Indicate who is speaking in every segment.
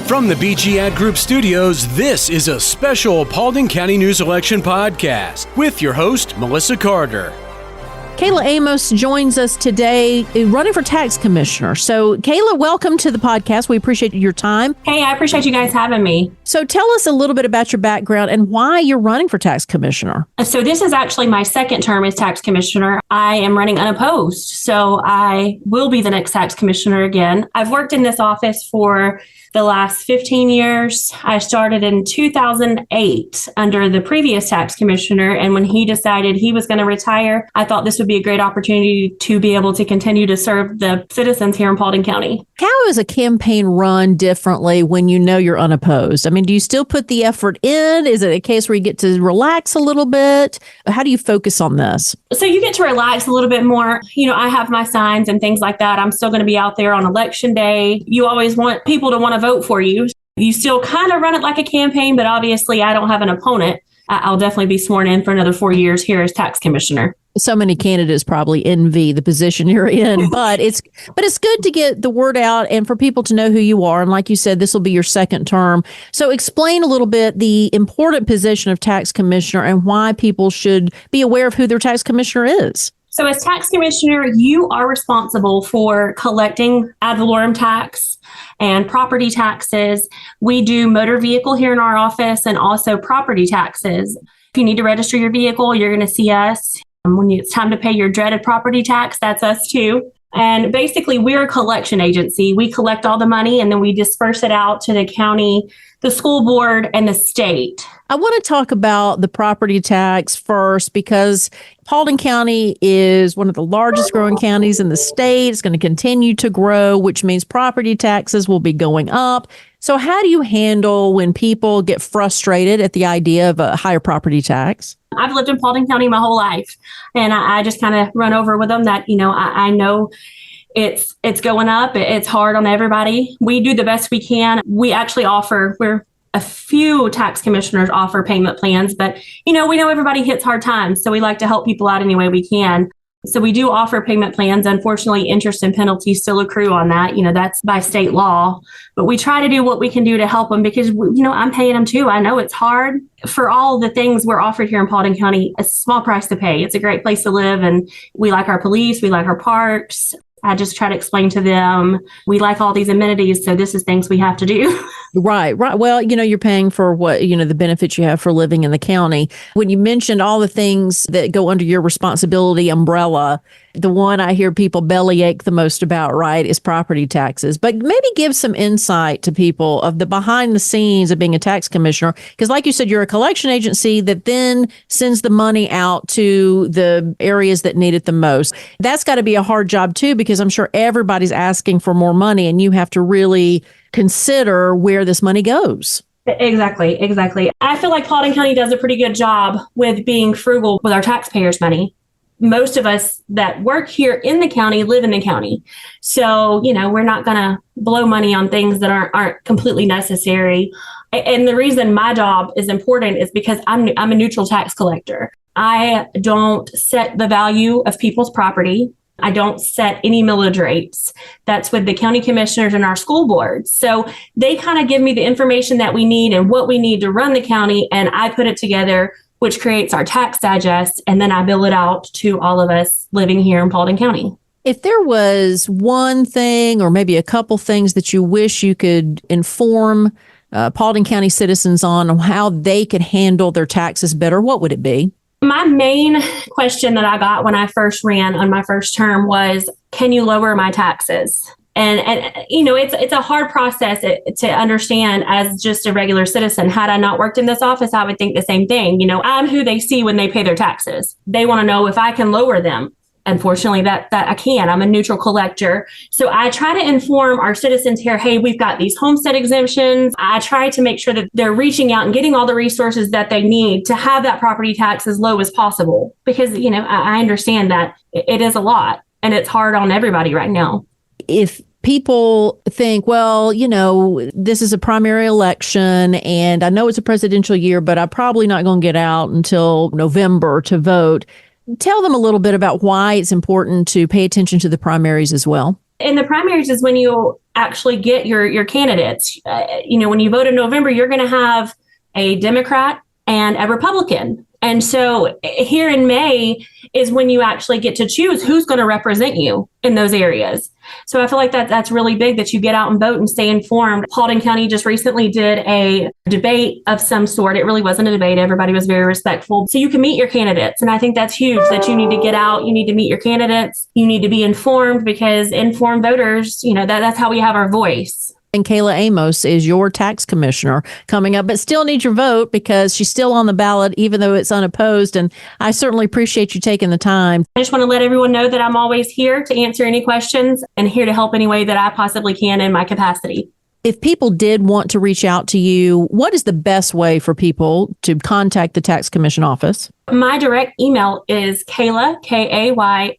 Speaker 1: From the BG Ad Group studios, this is a special Paulding County News Election podcast with your host, Melissa Carter.
Speaker 2: Kayla Amos joins us today, running for tax commissioner. So, Kayla, welcome to the podcast. We appreciate your time.
Speaker 3: Hey, I appreciate you guys having me.
Speaker 2: So tell us a little bit about your background and why you're running for tax commissioner.
Speaker 3: So this is actually my second term as tax commissioner. I am running unopposed, so I will be the next tax commissioner again. I've worked in this office for the last 15 years. I started in 2008 under the previous tax commissioner, and when he decided he was going to retire, I thought this would be a great opportunity to be able to continue to serve the citizens here in Paulding County.
Speaker 2: How is a campaign run differently when you know you're unopposed? I mean, do you still put the effort in? Is it a case where you get to relax a little bit? How do you focus on this?
Speaker 3: So you get to relax a little bit more. You know, I have my signs and things like that. I'm still going to be out there on election day. You always want people to want to vote for you. You still kind of run it like a campaign, but obviously I don't have an opponent. I'll definitely be sworn in for another 4 years here as tax commissioner.
Speaker 2: So many candidates probably envy the position you're in, but it's good to get the word out and for people to know who you are. And like you said, this will be your second term. So explain a little bit the important position of tax commissioner and why people should be aware of who their tax commissioner is.
Speaker 3: So as tax commissioner, you are responsible for collecting ad valorem tax and property taxes. We do motor vehicle here in our office and also property taxes. If you need to register your vehicle, you're going to see us. When it's time to pay your dreaded property tax, that's us too. And basically, we're a collection agency. We collect all the money and then we disperse it out to the county, the school board, and the state.
Speaker 2: I want to talk about the property tax first because Paulding County is one of the largest growing counties in the state. It's going to continue to grow, which means property taxes will be going up. So how do you handle when people get frustrated at the idea of a higher property tax?
Speaker 3: I've lived in Paulding County my whole life, and I just kind of run over with them that, you know, I know it's going up. It's hard on everybody. We do the best we can. We actually we're a few tax commissioners offer payment plans, but, you know, we know everybody hits hard times. So we like to help people out any way we can. So we do offer payment plans. Unfortunately, interest and penalties still accrue on that. You know, that's by state law. But we try to do what we can do to help them because, you know, I'm paying them too. I know it's hard. For all the things we're offered here in Paulding County, a small price to pay. It's a great place to live. And we like our police. We like our parks. I just try to explain to them, we like all these amenities, so this is things we have to do.
Speaker 2: Right. Well, you know, you're paying for what, you know, the benefits you have for living in the county. When you mentioned all the things that go under your responsibility umbrella, the one I hear people bellyache the most about, right, is property taxes. But maybe give some insight to people of the behind the scenes of being a tax commissioner. Because like you said, you're a collection agency that then sends the money out to the areas that need it the most. That's got to be a hard job, too, because I'm sure everybody's asking for more money and you have to really consider where this money goes.
Speaker 3: Exactly. I feel like Paulding County does a pretty good job with being frugal with our taxpayers' money. Most of us that work here in the county live in the county. So, you know, we're not going to blow money on things that aren't completely necessary. And the reason my job is important is because I'm a neutral tax collector. I don't set the value of people's property. I don't set any millage rates. That's with the county commissioners and our school boards. So they kind of give me the information that we need and what we need to run the county, and I put it together, which creates our tax digest, and then I bill it out to all of us living here in Paulding County.
Speaker 2: If there was one thing or maybe a couple things that you wish you could inform Paulding County citizens on how they could handle their taxes better, what would it be?
Speaker 3: My main question that I got when I first ran on my first term was, can you lower my taxes? And you know, it's a hard process to understand as just a regular citizen. Had I not worked in this office, I would think the same thing. You know, I'm who they see when they pay their taxes. They want to know if I can lower them. Unfortunately, that I can. I'm a neutral collector. So I try to inform our citizens here, hey, we've got these homestead exemptions. I try to make sure that they're reaching out and getting all the resources that they need to have that property tax as low as possible. Because, you know, I understand that it is a lot and it's hard on everybody right now.
Speaker 2: If people think, well, you know, this is a primary election and I know it's a presidential year, but I'm probably not going to get out until November to vote. Tell them a little bit about why it's important to pay attention to the primaries as well.
Speaker 3: In the primaries is when you actually get your candidates. When you vote in November, you're going to have a Democrat and a Republican. And so here in May is when you actually get to choose who's going to represent you in those areas. So I feel like that's really big, that you get out and vote and stay informed. Paulding County just recently did a debate of some sort. It really wasn't a debate. Everybody was very respectful. So you can meet your candidates. And I think that's huge, that you need to get out. You need to meet your candidates. You need to be informed, because informed voters, that's how we have our voice.
Speaker 2: And Kayla Amos is your tax commissioner coming up, but still needs your vote because she's still on the ballot, even though it's unopposed. And I certainly appreciate you taking the time.
Speaker 3: I just want to let everyone know that I'm always here to answer any questions and here to help any way that I possibly can in my capacity.
Speaker 2: If people did want to reach out to you, what is the best way for people to contact the tax commission office?
Speaker 3: My direct email is Kayla, Kayla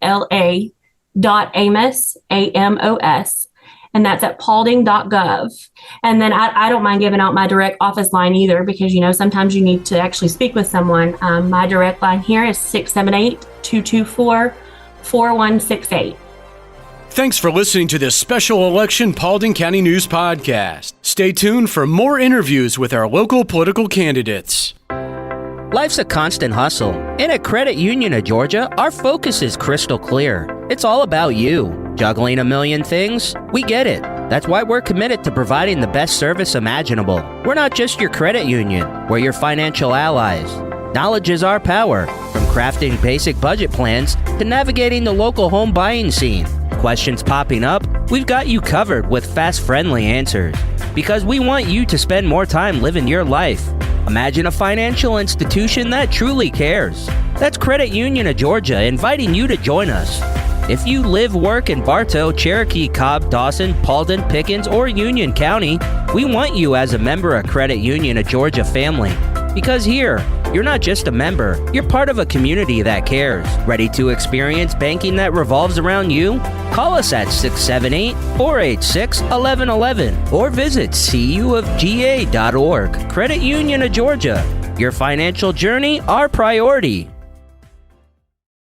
Speaker 3: .Amos, Amos. And that's at paulding.gov. And then I don't mind giving out my direct office line either, because, sometimes you need to actually speak with someone. My direct line here is 678-224-4168.
Speaker 1: Thanks for listening to this special election Paulding County News podcast. Stay tuned for more interviews with our local political candidates.
Speaker 4: Life's a constant hustle, and at Credit Union of Georgia, our focus is crystal clear. It's all about you. Juggling a million things? We get it. That's why we're committed to providing the best service imaginable. We're not just your credit union, we're your financial allies. Knowledge is our power, from crafting basic budget plans to navigating the local home buying scene. Questions popping up? We've got you covered with fast, friendly answers. Because we want you to spend more time living your life. Imagine a financial institution that truly cares. That's Credit Union of Georgia inviting you to join us. If you live, work in Bartow, Cherokee, Cobb, Dawson, Paulding, Pickens, or Union County, we want you as a member of Credit Union of Georgia family. Because here, you're not just a member, you're part of a community that cares. Ready to experience banking that revolves around you? Call us at 678-486-1111 or visit cuofga.org. Credit Union of Georgia. Your financial journey, our priority.